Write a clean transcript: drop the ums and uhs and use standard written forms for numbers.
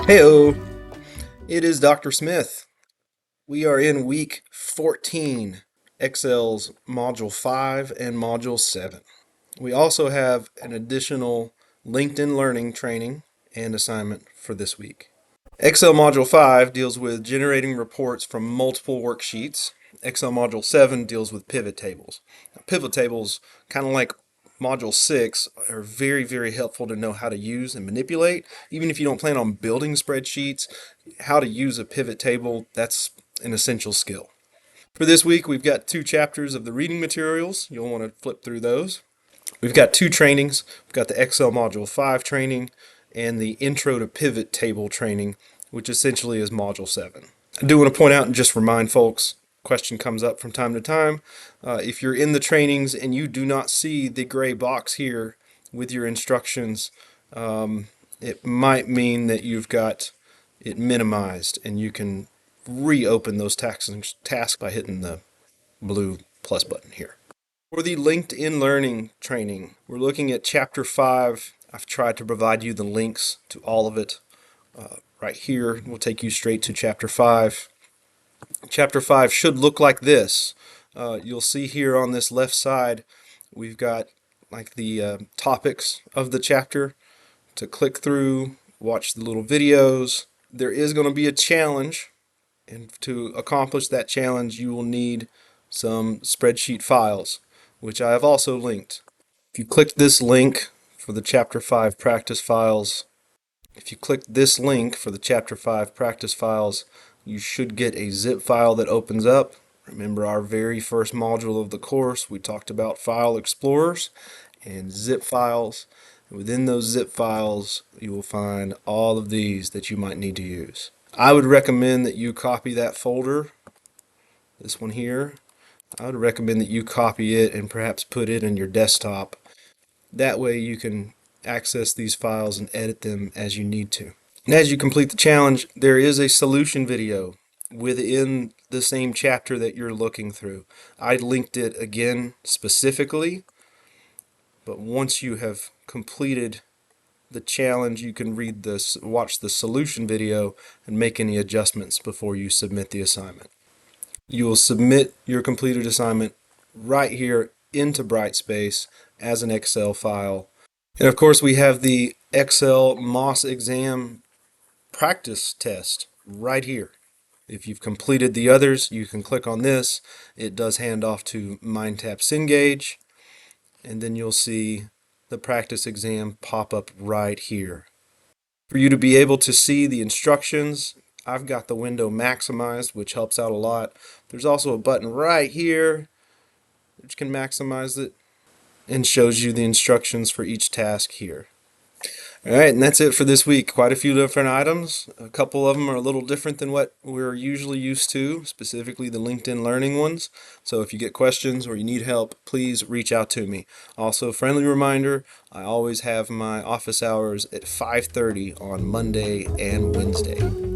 Heyo, it is Dr. Smith. We are in week 14, Excel's Module 5 and Module 7. We also have an additional LinkedIn Learning training and assignment for this week. Excel Module 5 deals with generating reports from multiple worksheets. Excel Module 7 deals with pivot tables. Now, pivot tables, kind of like Module 6, are very, very helpful to know how to use and manipulate. Even if you don't plan on building spreadsheets, how to use a pivot table, that's an essential skill. For this week, we've got 2 chapters of the reading materials. You'll want to flip through those. We've got 2 trainings. We've got the Excel Module 5 training and the Intro to Pivot Table training, which essentially is Module 7. I do want to point out and just remind folks, question comes up from time to time. If you're in the trainings and you do not see the gray box here with your instructions, it might mean that you've got it minimized and you can reopen those tasks by hitting the blue plus button here. For the LinkedIn Learning training, we're looking at Chapter 5. I've tried to provide you the links to all of it right here. We'll take you straight to Chapter 5. Chapter 5 should look like this. You'll see here on this left side, we've got like the topics of the chapter to click through, watch the little videos. There is going to be a challenge, and to accomplish that challenge, you will need some spreadsheet files, which I have also linked. If you click this link for the Chapter 5 practice files, you should get a zip file that opens up. Remember our very first module of the course, we talked about file explorers and zip files. Within those zip files, you will find all of these that you might need to use. I would recommend that you copy that folder, this one here. I would recommend that you copy it and perhaps put it in your desktop. That way you can access these files and edit them as you need to. And as you complete the challenge, there is a solution video within the same chapter that you're looking through. I linked it again specifically, but once you have completed the challenge, you can watch the solution video and make any adjustments before you submit the assignment. You will submit your completed assignment right here into Brightspace as an Excel file. And of course, we have the Excel MOS exam practice test right here. If you've completed the others, you can click on this. It does hand off to MindTap Cengage, and then you'll see the practice exam pop up right here. For you to be able to see the instructions, I've got the window maximized, which helps out a lot. There's also a button right here which can maximize it and shows you the instructions for each task here. Alright, and that's it for this week. Quite a few different items. A couple of them are a little different than what we're usually used to, specifically the LinkedIn Learning ones. So if you get questions or you need help, please reach out to me. Also, friendly reminder, I always have my office hours at 5:30 on Monday and Wednesday.